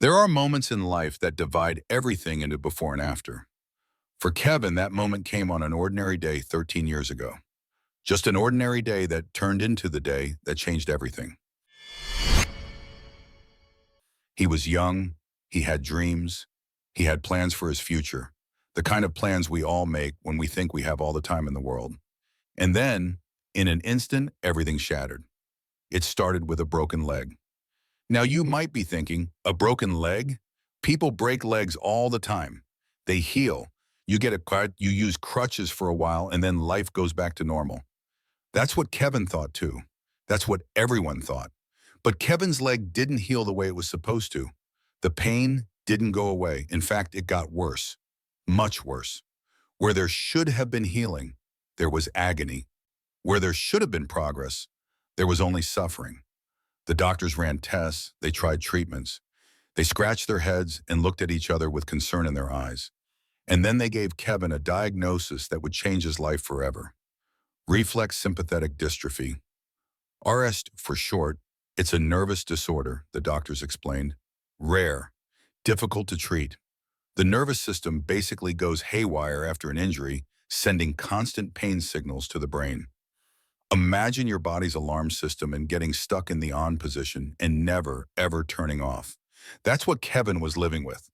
There are moments in life that divide everything into before and after. For Kevin, that moment came on an ordinary day 13 years ago. Just an ordinary day that turned into the day that changed everything. He was young, he had dreams, he had plans for his future, the kind of plans we all make when we think we have all the time in the world. And then, in an instant, everything shattered. It started with a broken leg. Now you might be thinking, a broken leg? People break legs all the time. They heal. You get a cut, you use crutches for a while, and then life goes back to normal. That's what Kevin thought too. That's what everyone thought. But Kevin's leg didn't heal the way it was supposed to. The pain didn't go away. In fact, it got worse. Much worse. Where there should have been healing, there was agony. Where there should have been progress, there was only suffering. The doctors ran tests, they tried treatments. They scratched their heads and looked at each other with concern in their eyes. And then they gave Kevin a diagnosis that would change his life forever. Reflex sympathetic dystrophy. RS for short. It's a nervous disorder, the doctors explained. Rare, difficult to treat. The nervous system basically goes haywire after an injury, sending constant pain signals to the brain. Imagine your body's alarm system and getting stuck in the on position and never, ever turning off. That's what Kevin was living with.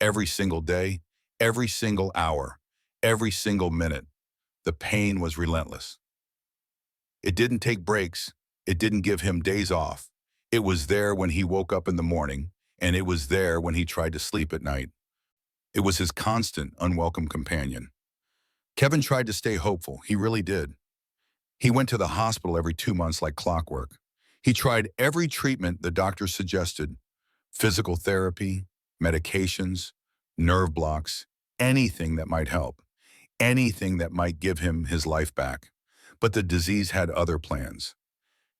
Every single day, every single hour, every single minute, the pain was relentless. It didn't take breaks. It didn't give him days off. It was there when he woke up in the morning, and it was there when he tried to sleep at night. It was his constant, unwelcome companion. Kevin tried to stay hopeful. He really did. He went to the hospital every 2 months like clockwork. He tried every treatment the doctors suggested: physical therapy, medications, nerve blocks, anything that might help, anything that might give him his life back. But the disease had other plans.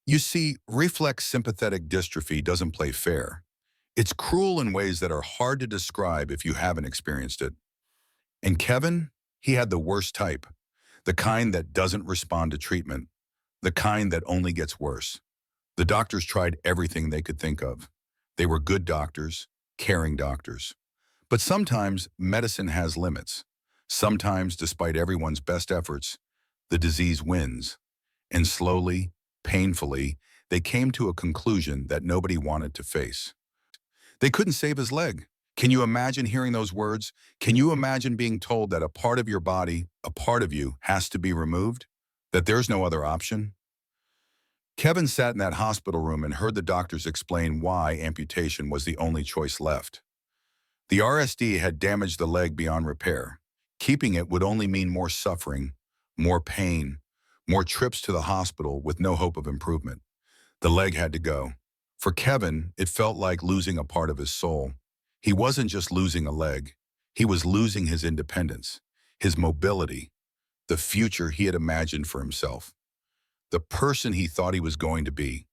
You see, reflex sympathetic dystrophy doesn't play fair. It's cruel in ways that are hard to describe if you haven't experienced it. And Kevin, he had the worst type, the kind that doesn't respond to treatment, the kind that only gets worse. The doctors tried everything they could think of. They were good doctors, caring doctors. But sometimes medicine has limits. Sometimes, despite everyone's best efforts, the disease wins. And slowly, painfully, they came to a conclusion that nobody wanted to face. They couldn't save his leg. Can you imagine hearing those words? Can you imagine being told that a part of your body, a part of you, has to be removed? That there's no other option? Kevin sat in that hospital room and heard the doctors explain why amputation was the only choice left. The RSD had damaged the leg beyond repair. Keeping it would only mean more suffering, more pain, more trips to the hospital with no hope of improvement. The leg had to go. For Kevin, it felt like losing a part of his soul. He wasn't just losing a leg. He was losing his independence, his mobility, the future he had imagined for himself, the person he thought he was going to be.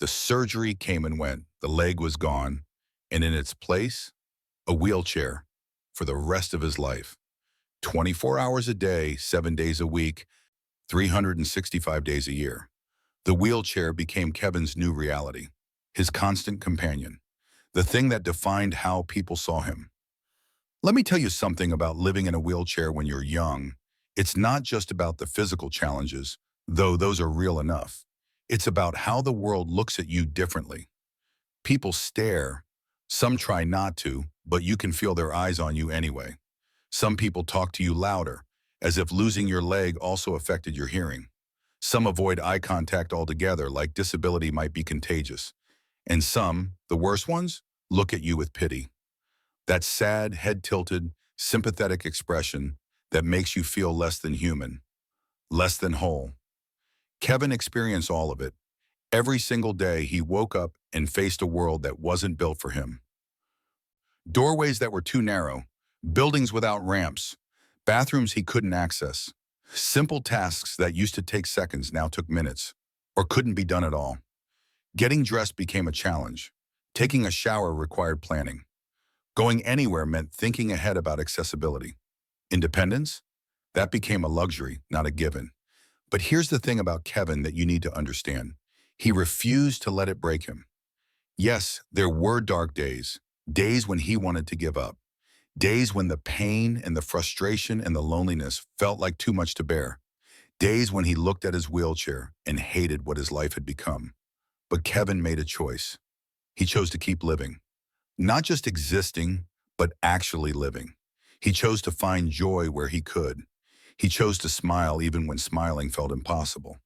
The surgery came and went. The leg was gone, and in its place, a wheelchair for the rest of his life. 24 hours a day, 7 days a week, 365 days a year. The wheelchair became Kevin's new reality, his constant companion, the thing that defined how people saw him. Let me tell you something about living in a wheelchair when you're young. It's not just about the physical challenges, though those are real enough. It's about how the world looks at you differently. People stare. Some try not to, but you can feel their eyes on you anyway. Some people talk to you louder, as if losing your leg also affected your hearing. Some avoid eye contact altogether, like disability might be contagious. And some, the worst ones, look at you with pity. That sad, head-tilted, sympathetic expression that makes you feel less than human, less than whole. Kevin experienced all of it. Every single day he woke up and faced a world that wasn't built for him. Doorways that were too narrow, buildings without ramps, bathrooms he couldn't access. Simple tasks that used to take seconds now took minutes, or couldn't be done at all. Getting dressed became a challenge. Taking a shower required planning. Going anywhere meant thinking ahead about accessibility. Independence? That became a luxury, not a given. But here's the thing about Kevin that you need to understand. He refused to let it break him. Yes, there were dark days. days when he wanted to give up, days when the pain and the frustration and the loneliness felt like too much to bear, days when he looked at his wheelchair and hated what his life had become. But Kevin made a choice. He chose to keep living, not just existing, but actually living. He chose to find joy where he could. He chose to smile even when smiling felt impossible.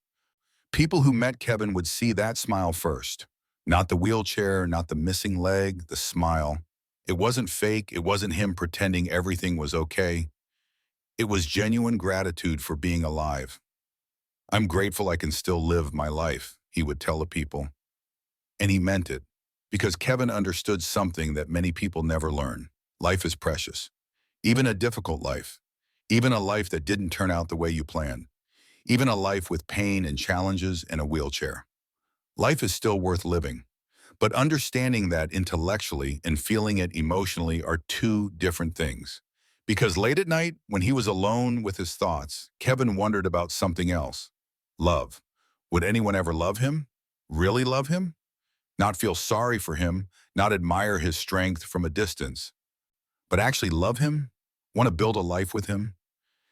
People who met Kevin would see that smile first. Not the wheelchair, not the missing leg, the smile. It wasn't fake. It wasn't him pretending everything was okay. It was genuine gratitude for being alive. I'm grateful I can still live my life, he would tell the people. And he meant it, because Kevin understood something that many people never learn. Life is precious. Even a difficult life. Even a life that didn't turn out the way you planned. Even a life with pain and challenges and a wheelchair. Life is still worth living. But understanding that intellectually and feeling it emotionally are two different things. Because late at night, when he was alone with his thoughts, Kevin wondered about something else. Love. Would anyone ever love him? Really love him? Not feel sorry for him, not admire his strength from a distance, but actually love him? Want to build a life with him?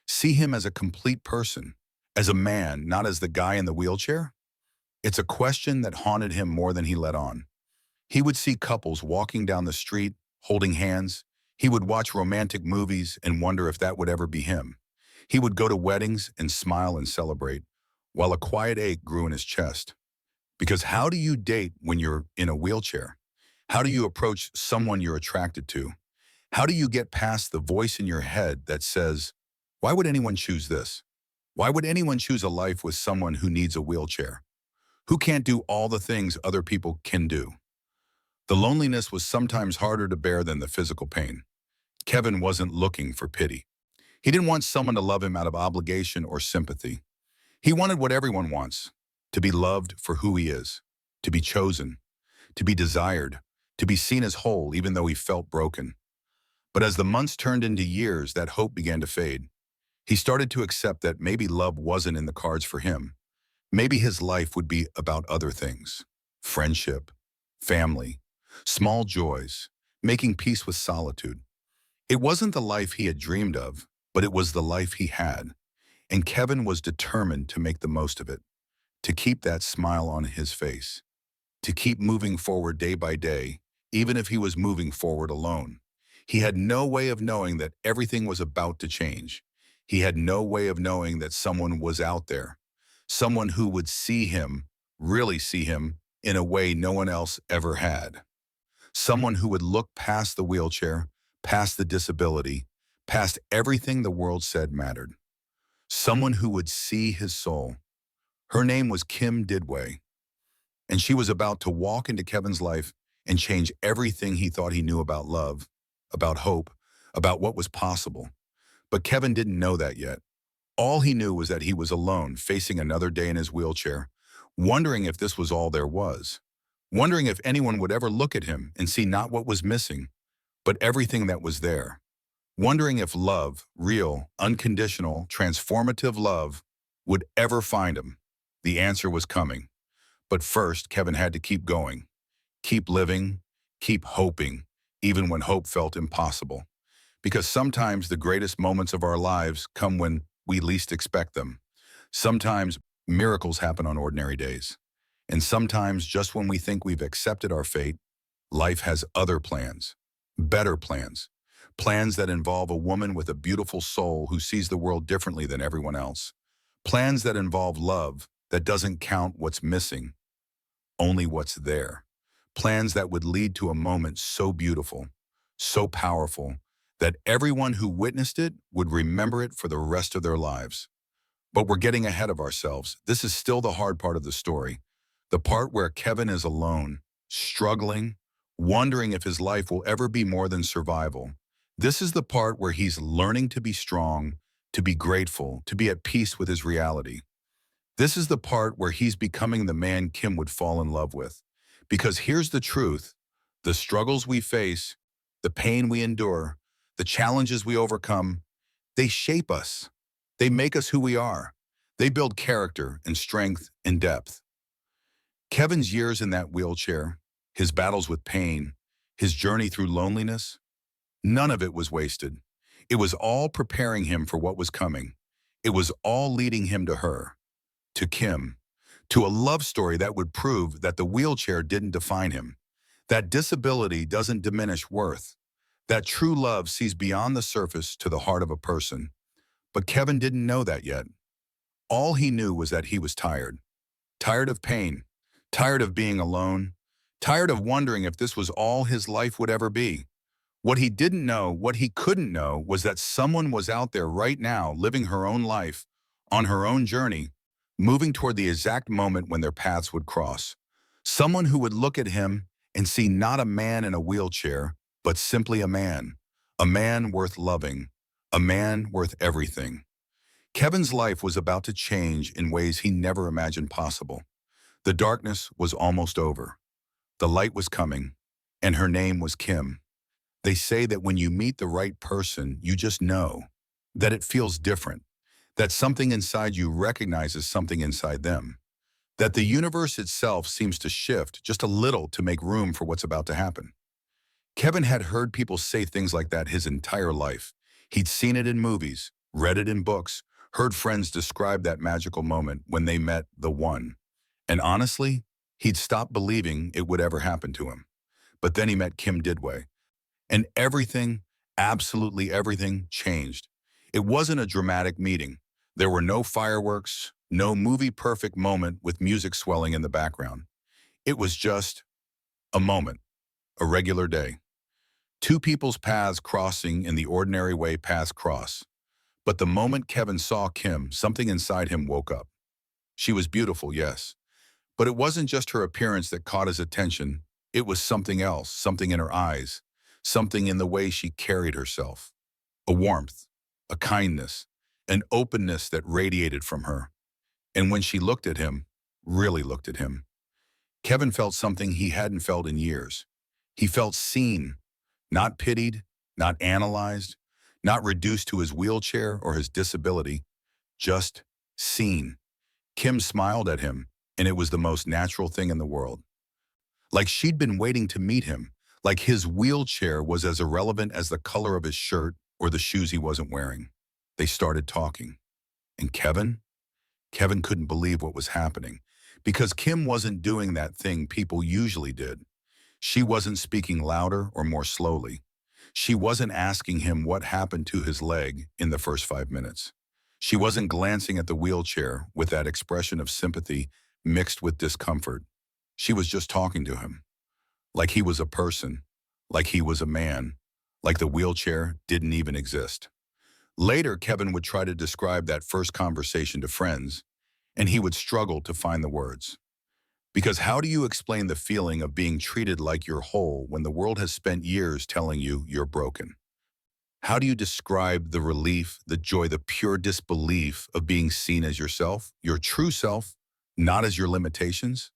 See him as a complete person, as a man, not as the guy in the wheelchair? It's a question that haunted him more than he let on. He would see couples walking down the street, holding hands. He would watch romantic movies and wonder if that would ever be him. He would go to weddings and smile and celebrate, while a quiet ache grew in his chest. Because how do you date when you're in a wheelchair? How do you approach someone you're attracted to? How do you get past the voice in your head that says, why would anyone choose this? Why would anyone choose a life with someone who needs a wheelchair? Who can't do all the things other people can do? The loneliness was sometimes harder to bear than the physical pain. Kevin wasn't looking for pity. He didn't want someone to love him out of obligation or sympathy. He wanted what everyone wants, to be loved for who he is, to be chosen, to be desired, to be seen as whole even though he felt broken. But as the months turned into years, that hope began to fade. He started to accept that maybe love wasn't in the cards for him. Maybe his life would be about other things: friendship, family, small joys, making peace with solitude. It wasn't the life he had dreamed of, but it was the life he had. And Kevin was determined to make the most of it, to keep that smile on his face, to keep moving forward day by day, even if he was moving forward alone. He had no way of knowing that everything was about to change. He had no way of knowing that someone was out there, someone who would see him, really see him, in a way no one else ever had. Someone who would look past the wheelchair, past the disability, past everything the world said mattered. Someone who would see his soul. Her name was Kim Didway, and she was about to walk into Kevin's life and change everything he thought he knew about love, about hope, about what was possible. But Kevin didn't know that yet. All he knew was that he was alone, facing another day in his wheelchair, wondering if this was all there was, wondering if anyone would ever look at him and see not what was missing, but everything that was there, wondering if love, real, unconditional, transformative love, would ever find him. The answer was coming. But first, Kevin had to keep going, keep living, keep hoping, even when hope felt impossible. Because sometimes the greatest moments of our lives come when we least expect them. Sometimes miracles happen on ordinary days. And sometimes just when we think we've accepted our fate, life has other plans, better plans, plans that involve a woman with a beautiful soul who sees the world differently than everyone else, plans that involve love that doesn't count what's missing, only what's there, plans that would lead to a moment so beautiful, so powerful, that everyone who witnessed it would remember it for the rest of their lives. But we're getting ahead of ourselves. This is still the hard part of the story, the part where Kevin is alone, struggling, wondering if his life will ever be more than survival. This is the part where he's learning to be strong, to be grateful, to be at peace with his reality. This is the part where he's becoming the man Kim would fall in love with. Because here's the truth: the struggles we face, the pain we endure, the challenges we overcome, they shape us. They make us who we are. They build character and strength and depth. Kevin's years in that wheelchair, his battles with pain, his journey through loneliness, none of it was wasted. It was all preparing him for what was coming. It was all leading him to her, to Kim, to a love story that would prove that the wheelchair didn't define him, that disability doesn't diminish worth, that true love sees beyond the surface to the heart of a person. But Kevin didn't know that yet. All he knew was that he was tired. Tired of pain, tired of being alone, tired of wondering if this was all his life would ever be. What he didn't know, what he couldn't know, was that someone was out there right now living her own life, on her own journey, moving toward the exact moment when their paths would cross. Someone who would look at him and see not a man in a wheelchair, but simply a man worth loving, a man worth everything. Kevin's life was about to change in ways he never imagined possible. The darkness was almost over. The light was coming, and her name was Kim. They say that when you meet the right person, you just know that it feels different, that something inside you recognizes something inside them, that the universe itself seems to shift just a little to make room for what's about to happen. Kevin had heard people say things like that his entire life. He'd seen it in movies, read it in books, heard friends describe that magical moment when they met the one. And honestly, he'd stopped believing it would ever happen to him. But then he met Kim Didway, and everything, absolutely everything, changed. It wasn't a dramatic meeting. There were no fireworks, no movie-perfect moment with music swelling in the background. It was just a moment, a regular day. Two people's paths crossing in the ordinary way paths cross. But the moment Kevin saw Kim, something inside him woke up. She was beautiful, yes. But it wasn't just her appearance that caught his attention. It was something else, something in her eyes, something in the way she carried herself. A warmth, a kindness, an openness that radiated from her. And when she looked at him, really looked at him, Kevin felt something he hadn't felt in years. He felt seen, not pitied, not analyzed, not reduced to his wheelchair or his disability, just seen. Kim smiled at him, and it was the most natural thing in the world. Like she'd been waiting to meet him, like his wheelchair was as irrelevant as the color of his shirt or the shoes he wasn't wearing. They started talking. And Kevin couldn't believe what was happening, because Kim wasn't doing that thing people usually did. She wasn't speaking louder or more slowly. She wasn't asking him what happened to his leg in the first 5 minutes. She wasn't glancing at the wheelchair with that expression of sympathy mixed with discomfort. She was just talking to him, like he was a person, like he was a man, like the wheelchair didn't even exist. Later, Kevin would try to describe that first conversation to friends, and he would struggle to find the words. Because how do you explain the feeling of being treated like you're whole when the world has spent years telling you you're broken? How do you describe the relief, the joy, the pure disbelief of being seen as yourself, your true self, not as your limitations?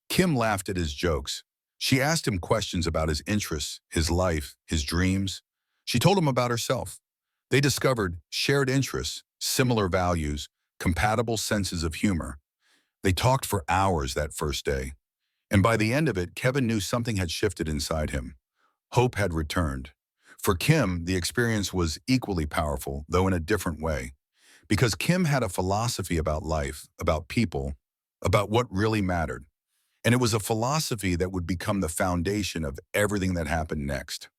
Kim laughed at his jokes. She asked him questions about his interests, his life, his dreams. She told him about herself. They discovered shared interests, similar values, compatible senses of humor. They talked for hours that first day. And by the end of it, Kevin knew something had shifted inside him. Hope had returned. For Kim, the experience was equally powerful, though in a different way. Because Kim had a philosophy about life, about people, about what really mattered. And it was a philosophy that would become the foundation of everything that happened next.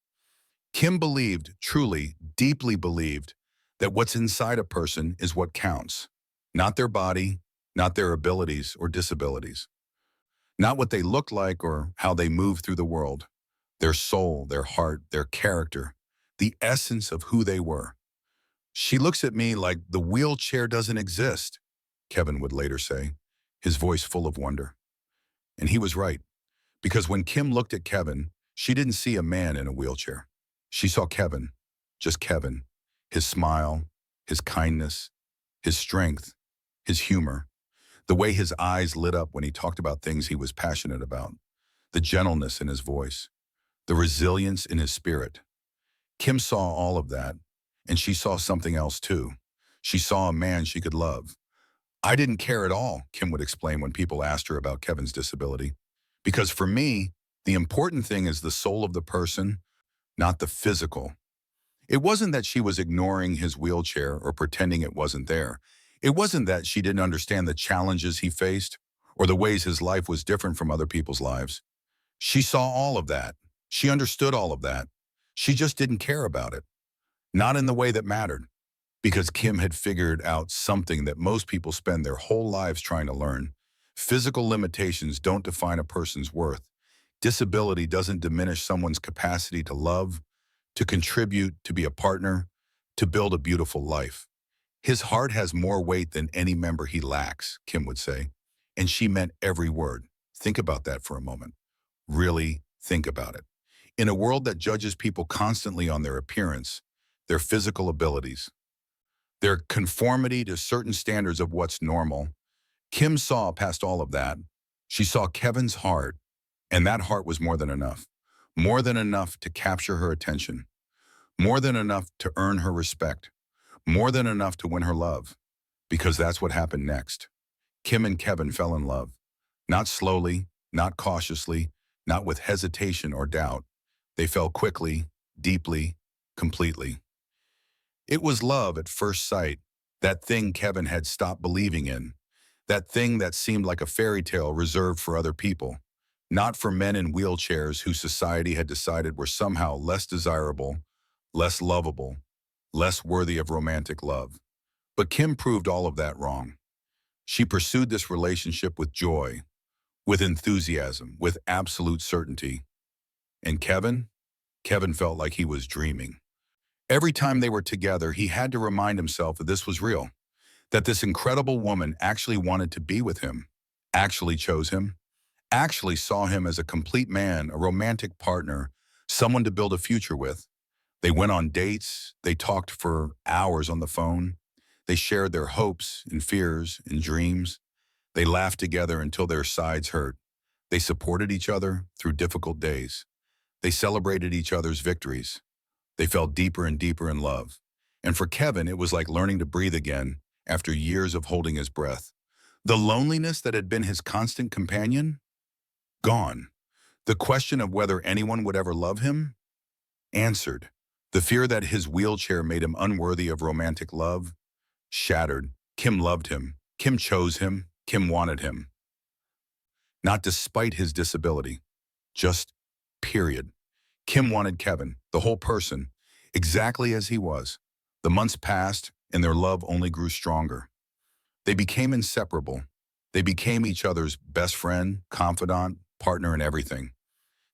Kim believed, truly, deeply believed, that what's inside a person is what counts. Not their body, not their abilities or disabilities. Not what they look like or how they move through the world. Their soul, their heart, their character, the essence of who they were. She looks at me like the wheelchair doesn't exist, Kevin would later say, his voice full of wonder. And he was right, because when Kim looked at Kevin, she didn't see a man in a wheelchair. She saw Kevin, just Kevin, his smile, his kindness, his strength, his humor, the way his eyes lit up when he talked about things he was passionate about, the gentleness in his voice, the resilience in his spirit. Kim saw all of that, and she saw something else too. She saw a man she could love. I didn't care at all, Kim would explain when people asked her about Kevin's disability, because for me, The important thing is the soul of the person, not the physical. It wasn't that she was ignoring his wheelchair or pretending it wasn't there. It wasn't that she didn't understand the challenges he faced or the ways his life was different from other people's lives. She saw all of that. She understood all of that. She just didn't care about it. Not in the way that mattered. Because Kim had figured out something that most people spend their whole lives trying to learn. Physical limitations don't define a person's worth. Disability doesn't diminish someone's capacity to love, to contribute, to be a partner, to build a beautiful life. His heart has more weight than any member he lacks, Kim would say. And she meant every word. Think about that for a moment. Really think about it. In a world that judges people constantly on their appearance, their physical abilities, their conformity to certain standards of what's normal, Kim saw past all of that. She saw Kevin's heart, and that heart was more than enough. More than enough to capture her attention. More than enough to earn her respect. More than enough to win her love. Because that's what happened next. Kim and Kevin fell in love. Not slowly, not cautiously, not with hesitation or doubt. They fell quickly, deeply, completely. It was love at first sight, that thing Kevin had stopped believing in, that thing that seemed like a fairy tale reserved for other people, not for men in wheelchairs who society had decided were somehow less desirable, less lovable, less worthy of romantic love. But Kim proved all of that wrong. She pursued this relationship with joy, with enthusiasm, with absolute certainty. And Kevin felt like he was dreaming. Every time they were together, he had to remind himself that this was real, that this incredible woman actually wanted to be with him, actually chose him, actually saw him as a complete man, a romantic partner, someone to build a future with. They went on dates, they talked for hours on the phone, they shared their hopes and fears and dreams. They laughed together until their sides hurt. They supported each other through difficult days. They celebrated each other's victories. They fell deeper and deeper in love. And for Kevin, it was like learning to breathe again after years of holding his breath. The loneliness that had been his constant companion? Gone. The question of whether anyone would ever love him? Answered. The fear that his wheelchair made him unworthy of romantic love? Shattered. Kim loved him. Kim chose him. Kim wanted him. Not despite his disability. Just period. Kim wanted Kevin, the whole person, exactly as he was. The months passed, and their love only grew stronger. They became inseparable. They became each other's best friend, confidant, partner in everything.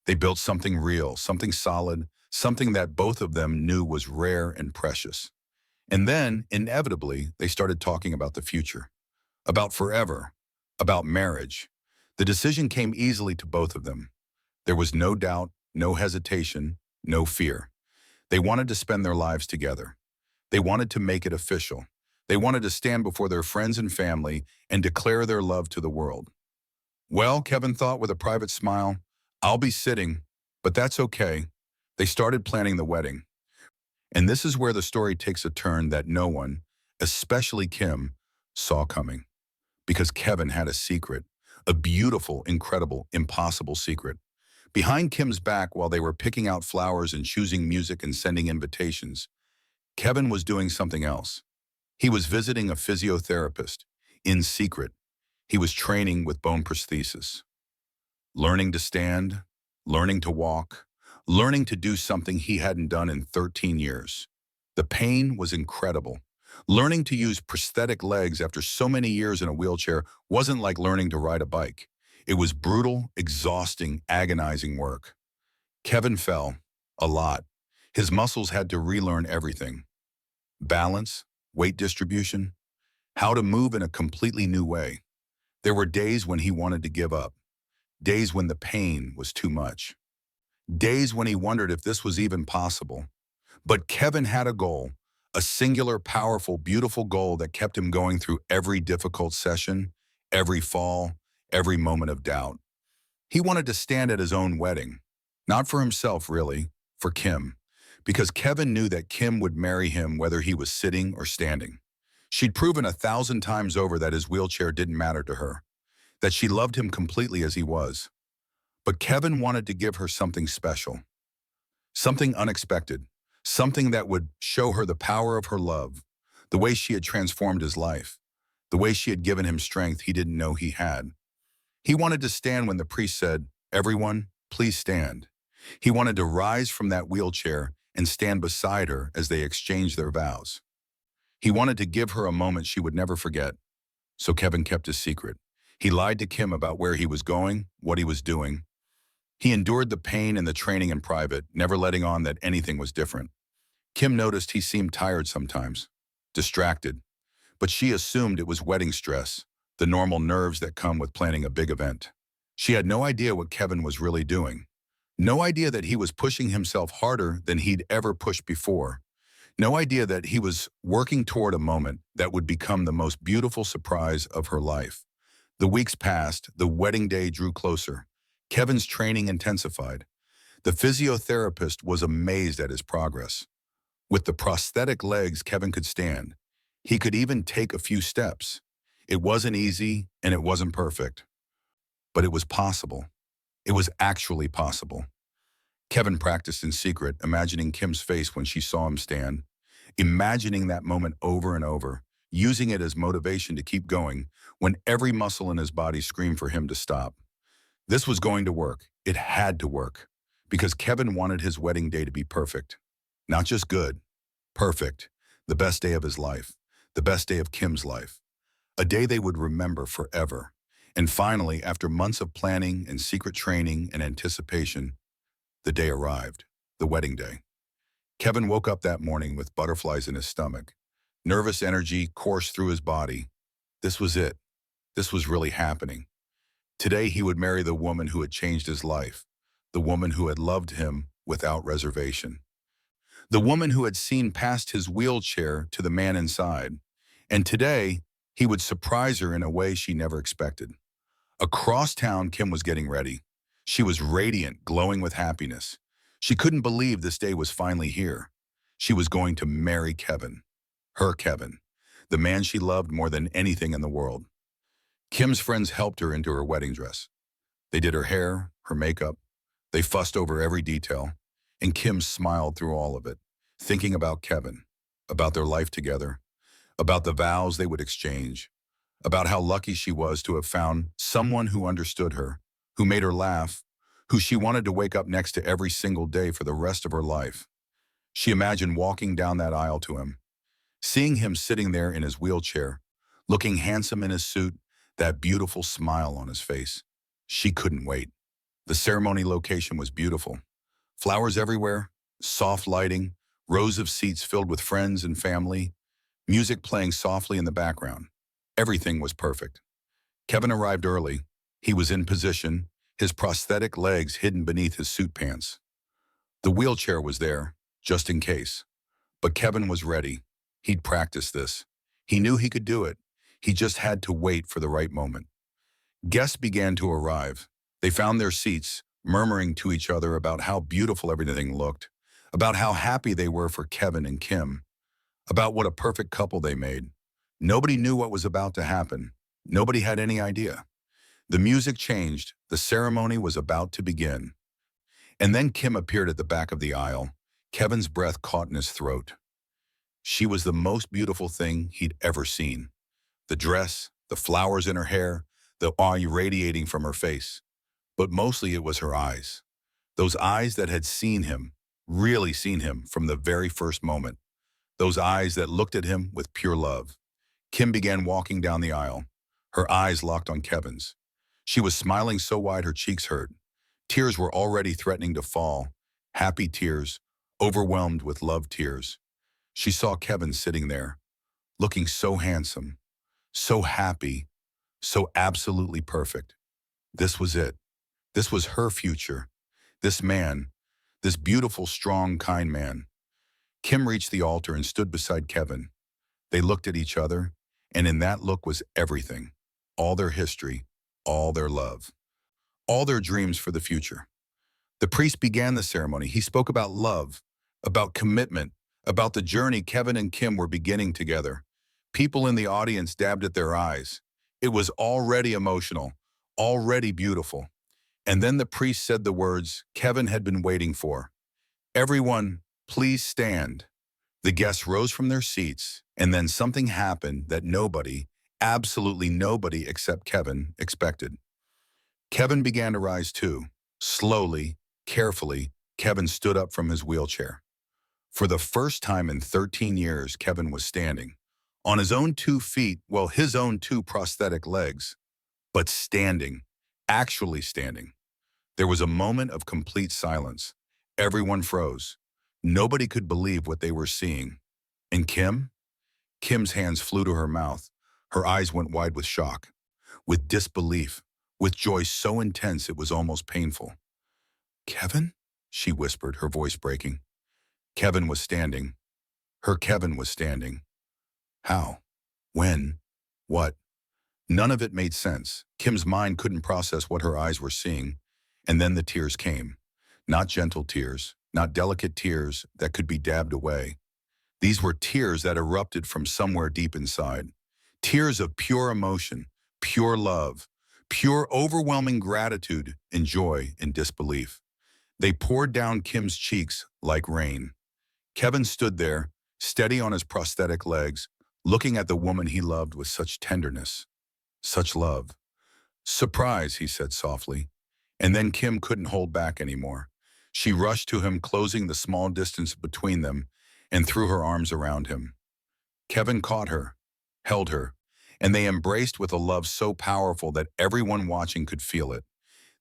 They built something real, something solid, something that both of them knew was rare and precious. And then, inevitably, they started talking about the future, about forever, about marriage. The decision came easily to both of them. There was no doubt, no hesitation, no fear. They wanted to spend their lives together. They wanted to make it official. They wanted to stand before their friends and family and declare their love to the world. Well, Kevin thought with a private smile, I'll be sitting, but that's okay. They started planning the wedding. And this is where the story takes a turn that no one, especially Kim, saw coming. Because Kevin had a secret, a beautiful, incredible, impossible secret. Behind Kim's back, while they were picking out flowers and choosing music and sending invitations, Kevin was doing something else. He was visiting a physiotherapist, in secret. He was training with bone prosthesis, learning to stand, learning to walk, learning to do something he hadn't done in 13 years. The pain was incredible. Learning to use prosthetic legs after so many years in a wheelchair wasn't like learning to ride a bike. It was brutal, exhausting, agonizing work. Kevin fell, a lot. His muscles had to relearn everything. Balance, weight distribution, how to move in a completely new way. There were days when he wanted to give up. Days when the pain was too much. Days when he wondered if this was even possible. But Kevin had a goal, a singular, powerful, beautiful goal that kept him going through every difficult session, every fall, every moment of doubt. He wanted to stand at his own wedding, not for himself really, for Kim, because Kevin knew that Kim would marry him whether he was sitting or standing. She'd proven 1,000 times over that his wheelchair didn't matter to her, that she loved him completely as he was. But Kevin wanted to give her something special, something unexpected, something that would show her the power of her love, the way she had transformed his life, the way she had given him strength he didn't know he had. He wanted to stand when the priest said, "Everyone, please stand." He wanted to rise from that wheelchair and stand beside her as they exchanged their vows. He wanted to give her a moment she would never forget. So Kevin kept his secret. He lied to Kim about where he was going, what he was doing. He endured the pain and the training in private, never letting on that anything was different. Kim noticed he seemed tired sometimes, distracted, but she assumed it was wedding stress, the normal nerves that come with planning a big event. She had no idea what Kevin was really doing. No idea that he was pushing himself harder than he'd ever pushed before. No idea that he was working toward a moment that would become the most beautiful surprise of her life. The weeks passed, the wedding day drew closer. Kevin's training intensified. The physiotherapist was amazed at his progress. With the prosthetic legs, Kevin could stand. He could even take a few steps. It wasn't easy and it wasn't perfect, but it was possible. It was actually possible. Kevin practiced in secret, imagining Kim's face when she saw him stand, imagining that moment over and over, using it as motivation to keep going when every muscle in his body screamed for him to stop. This was going to work. It had to work, because Kevin wanted his wedding day to be perfect. Not just good, perfect. The best day of his life, the best day of Kim's life. A day they would remember forever. And finally, after months of planning and secret training and anticipation, the day arrived, the wedding day. Kevin woke up that morning with butterflies in his stomach. Nervous energy coursed through his body. This was it. This was really happening. Today he would marry the woman who had changed his life, the woman who had loved him without reservation, the woman who had seen past his wheelchair to the man inside. And today, he would surprise her in a way she never expected. Across town, Kim was getting ready. She was radiant, glowing with happiness. She couldn't believe this day was finally here. She was going to marry Kevin. Her Kevin, the man she loved more than anything in the world. Kim's friends helped her into her wedding dress. They did her hair, her makeup. They fussed over every detail. And Kim smiled through all of it, thinking about Kevin, about their life together, about the vows they would exchange, about how lucky she was to have found someone who understood her, who made her laugh, who she wanted to wake up next to every single day for the rest of her life. She imagined walking down that aisle to him, seeing him sitting there in his wheelchair, looking handsome in his suit, that beautiful smile on his face. She couldn't wait. The ceremony location was beautiful. Flowers everywhere, soft lighting, rows of seats filled with friends and family, music playing softly in the background. Everything was perfect. Kevin arrived early. He was in position, his prosthetic legs hidden beneath his suit pants. The wheelchair was there, just in case. But Kevin was ready. He'd practiced this. He knew he could do it. He just had to wait for the right moment. Guests began to arrive. They found their seats, murmuring to each other about how beautiful everything looked, about how happy they were for Kevin and Kim, about what a perfect couple they made. Nobody knew what was about to happen. Nobody had any idea. The music changed. The ceremony was about to begin. And then Kim appeared at the back of the aisle. Kevin's breath caught in his throat. She was the most beautiful thing he'd ever seen. The dress, the flowers in her hair, the awe radiating from her face. But mostly it was her eyes. Those eyes that had seen him, really seen him from the very first moment. Those eyes that looked at him with pure love. Kim began walking down the aisle, her eyes locked on Kevin's. She was smiling so wide her cheeks hurt. Tears were already threatening to fall, happy tears, overwhelmed with love tears. She saw Kevin sitting there, looking so handsome, so happy, so absolutely perfect. This was it. This was her future. This man, this beautiful, strong, kind man. Kim reached the altar and stood beside Kevin. They looked at each other, and in that look was everything. All their history, all their love, all their dreams for the future. The priest began the ceremony. He spoke about love, about commitment, about the journey Kevin and Kim were beginning together. People in the audience dabbed at their eyes. It was already emotional, already beautiful. And then the priest said the words Kevin had been waiting for. "Everyone, please stand." The guests rose from their seats, and then something happened that nobody, absolutely nobody except Kevin, expected. Kevin began to rise too. Slowly, carefully, Kevin stood up from his wheelchair. For the first time in 13 years, Kevin was standing. On his own 2 feet, well, his own 2 prosthetic legs, but standing, actually standing. There was a moment of complete silence. Everyone froze. Nobody could believe what they were seeing. And Kim? Kim's hands flew to her mouth. Her eyes went wide with shock, with disbelief, with joy so intense it was almost painful. "Kevin?" she whispered, her voice breaking. Kevin was standing. Her Kevin was standing. How? When? What? None of it made sense. Kim's mind couldn't process what her eyes were seeing. And then the tears came. Not gentle tears, not delicate tears that could be dabbed away. These were tears that erupted from somewhere deep inside. Tears of pure emotion, pure love, pure overwhelming gratitude and joy and disbelief. They poured down Kim's cheeks like rain. Kevin stood there, steady on his prosthetic legs, looking at the woman he loved with such tenderness, such love. "Surprise," he said softly. And then Kim couldn't hold back anymore. She rushed to him, closing the small distance between them, and threw her arms around him. Kevin caught her, held her, and they embraced with a love so powerful that everyone watching could feel it.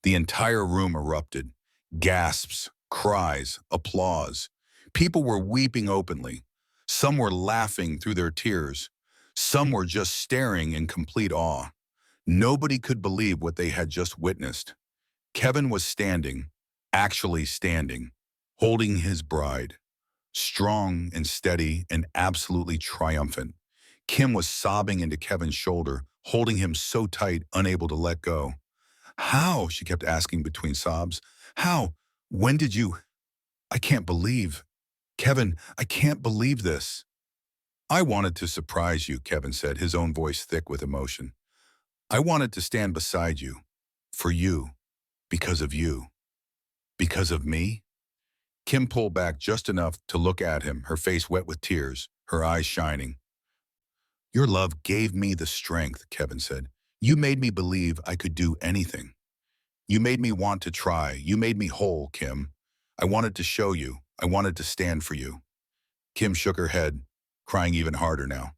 The entire room erupted. Gasps, cries, applause. People were weeping openly. Some were laughing through their tears. Some were just staring in complete awe. Nobody could believe what they had just witnessed. Kevin was standing, actually standing, holding his bride, strong and steady and absolutely triumphant. Kim was sobbing into Kevin's shoulder, holding him so tight, unable to let go. "How?" she kept asking between sobs. "How? When did you? I can't believe. Kevin, I can't believe this." "I wanted to surprise you," Kevin said, his own voice thick with emotion. "I wanted to stand beside you. For you. Because of you." "Because of me?" Kim pulled back just enough to look at him, her face wet with tears, her eyes shining. "Your love gave me the strength," Kevin said. "You made me believe I could do anything. You made me want to try. You made me whole, Kim. I wanted to show you. I wanted to stand for you." Kim shook her head, crying even harder now.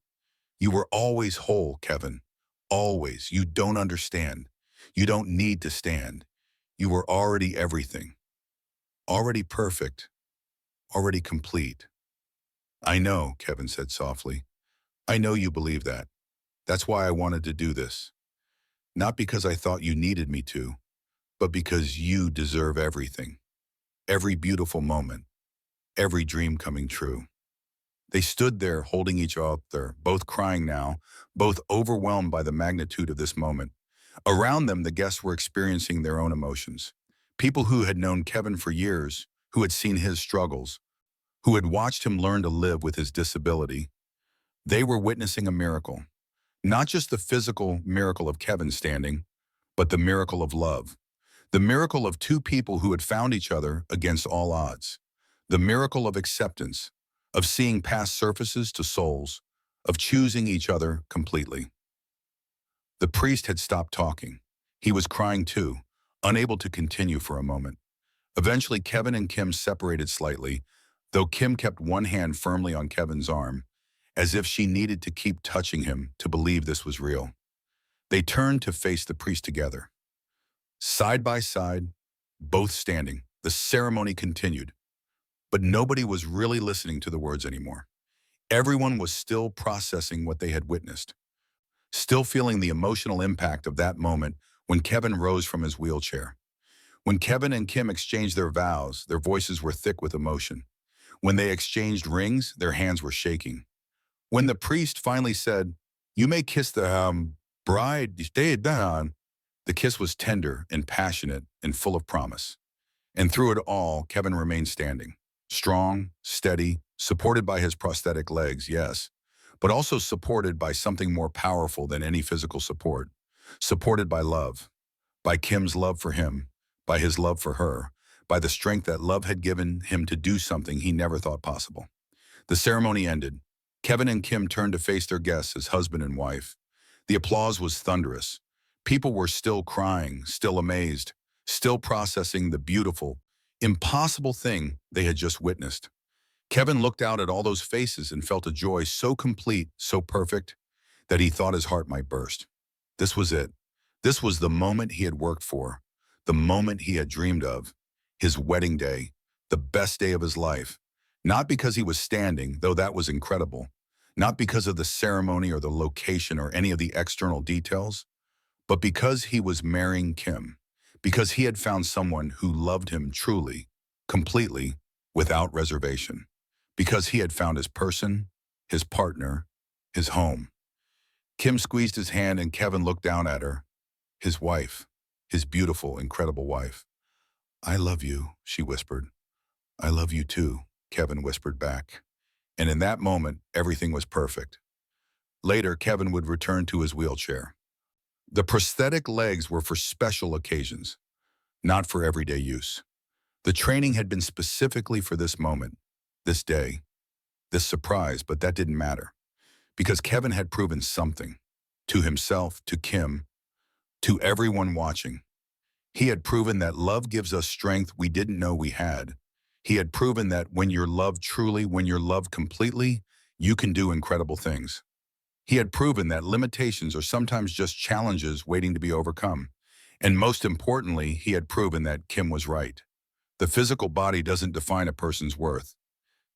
"You were always whole, Kevin. Always. You don't understand. You don't need to stand. You were already everything. Already perfect. Already complete." "I know," Kevin said softly. "I know you believe that. That's why I wanted to do this. Not because I thought you needed me to, but because you deserve everything. Every beautiful moment. Every dream coming true." They stood there holding each other, both crying now, both overwhelmed by the magnitude of this moment. Around them, the guests were experiencing their own emotions. People who had known Kevin for years, who had seen his struggles, who had watched him learn to live with his disability. They were witnessing a miracle. Not just the physical miracle of Kevin standing, but the miracle of love. The miracle of two people who had found each other against all odds. The miracle of acceptance, of seeing past surfaces to souls, of choosing each other completely. The priest had stopped talking. He was crying too, unable to continue for a moment. Eventually, Kevin and Kim separated slightly, though Kim kept one hand firmly on Kevin's arm, as if she needed to keep touching him to believe this was real. They turned to face the priest together. Side by side, both standing, the ceremony continued. But nobody was really listening to the words anymore. Everyone was still processing what they had witnessed, still feeling the emotional impact of that moment when Kevin rose from his wheelchair. When Kevin and Kim exchanged their vows, their voices were thick with emotion. When they exchanged rings, their hands were shaking. When the priest finally said, "You may kiss the bride, stay down," the kiss was tender and passionate and full of promise. And through it all, Kevin remained standing, strong, steady, supported by his prosthetic legs, yes, but also supported by something more powerful than any physical support, supported by love, by Kim's love for him, by his love for her, by the strength that love had given him to do something he never thought possible. The ceremony ended. Kevin and Kim turned to face their guests as husband and wife. The applause was thunderous. People were still crying, still amazed, still processing the beautiful, impossible thing they had just witnessed. Kevin looked out at all those faces and felt a joy so complete, so perfect, that he thought his heart might burst. This was it. This was the moment he had worked for, the moment he had dreamed of, his wedding day, the best day of his life. Not because he was standing, though that was incredible, not because of the ceremony or the location or any of the external details, but because he was marrying Kim, because he had found someone who loved him truly, completely, without reservation, because he had found his person, his partner, his home. Kim squeezed his hand and Kevin looked down at her, his wife, his beautiful, incredible wife. "I love you," she whispered. "I love you too," Kevin whispered back. And in that moment, everything was perfect. Later, Kevin would return to his wheelchair. The prosthetic legs were for special occasions, not for everyday use. The training had been specifically for this moment, this day, this surprise, but that didn't matter. Because Kevin had proven something, to himself, to Kim, to everyone watching. He had proven that love gives us strength we didn't know we had. He had proven that when you're loved truly, when you're loved completely, you can do incredible things. He had proven that limitations are sometimes just challenges waiting to be overcome. And most importantly, he had proven that Kim was right. The physical body doesn't define a person's worth.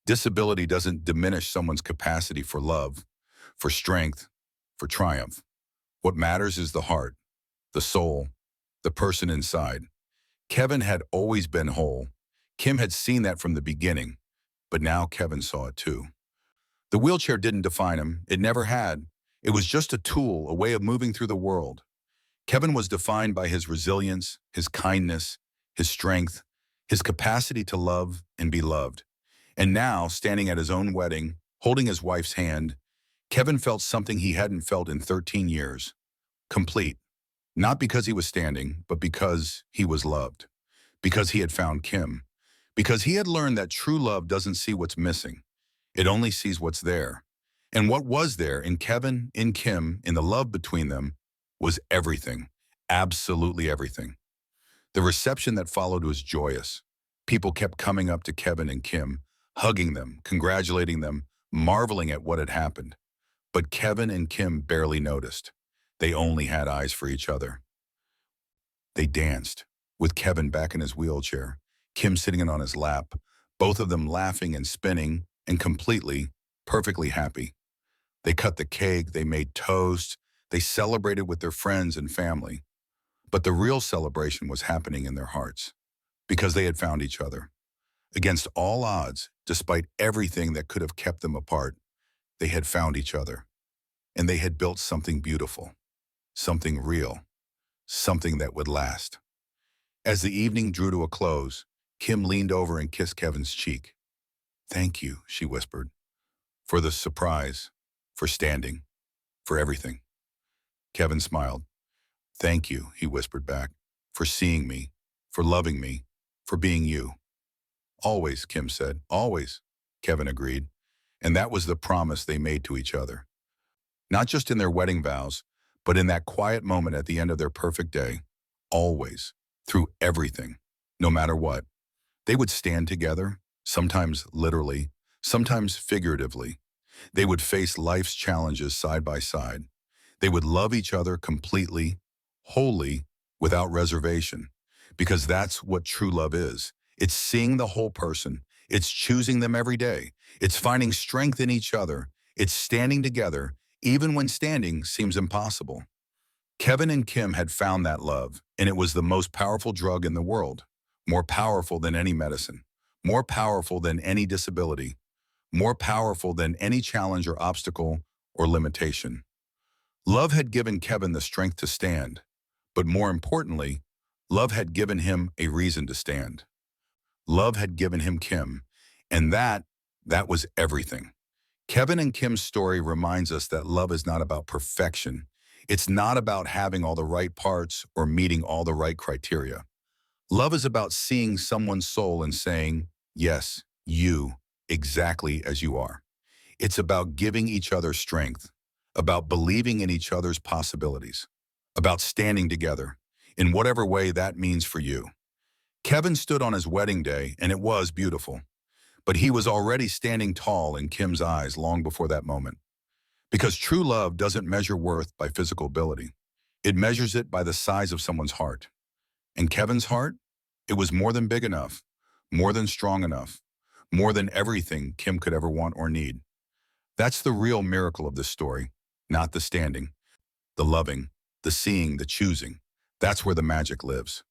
Disability doesn't diminish someone's capacity for love, for strength, for triumph. What matters is the heart, the soul, the person inside. Kevin had always been whole. Kim had seen that from the beginning, but now Kevin saw it too. The wheelchair didn't define him. It never had. It was just a tool, a way of moving through the world. Kevin was defined by his resilience, his kindness, his strength, his capacity to love and be loved. And now, standing at his own wedding, holding his wife's hand, Kevin felt something he hadn't felt in 13 years. Complete. Not because he was standing, but because he was loved. Because he had found Kim. Because he had learned that true love doesn't see what's missing. It only sees what's there. And what was there in Kevin, in Kim, in the love between them, was everything. Absolutely everything. The reception that followed was joyous. People kept coming up to Kevin and Kim, hugging them, congratulating them, marveling at what had happened. But Kevin and Kim barely noticed. They only had eyes for each other. They danced, with Kevin back in his wheelchair, Kim sitting on his lap, both of them laughing and spinning and completely, perfectly happy. They cut the cake, they made toast, they celebrated with their friends and family. But the real celebration was happening in their hearts, because they had found each other. Against all odds, despite everything that could have kept them apart, they had found each other. And they had built something beautiful, something real, something that would last. As the evening drew to a close, Kim leaned over and kissed Kevin's cheek. "Thank you," she whispered, "for the surprise, for standing, for everything." Kevin smiled. "Thank you," he whispered back, "for seeing me, for loving me, for being you." "Always," Kim said. "Always," Kevin agreed. And that was the promise they made to each other. Not just in their wedding vows, but in that quiet moment at the end of their perfect day. Always, through everything, no matter what. They would stand together, sometimes literally, sometimes figuratively. They would face life's challenges side by side. They would love each other completely, wholly, without reservation. Because that's what true love is. It's seeing the whole person. It's choosing them every day. It's finding strength in each other. It's standing together, even when standing seems impossible. Kevin and Kim had found that love, and it was the most powerful drug in the world. More powerful than any medicine. More powerful than any disability. More powerful than any challenge or obstacle or limitation. Love had given Kevin the strength to stand, but more importantly, love had given him a reason to stand. Love had given him Kim, and that was everything. Kevin and Kim's story reminds us that love is not about perfection. It's not about having all the right parts or meeting all the right criteria. Love is about seeing someone's soul and saying, yes, you, exactly as you are. It's about giving each other strength, about believing in each other's possibilities, about standing together, in whatever way that means for you. Kevin stood on his wedding day, and it was beautiful. But he was already standing tall in Kim's eyes long before that moment. Because true love doesn't measure worth by physical ability. It measures it by the size of someone's heart. And Kevin's heart? It was more than big enough, more than strong enough, more than everything Kim could ever want or need. That's the real miracle of this story, not the standing, the loving, the seeing, the choosing. That's where the magic lives.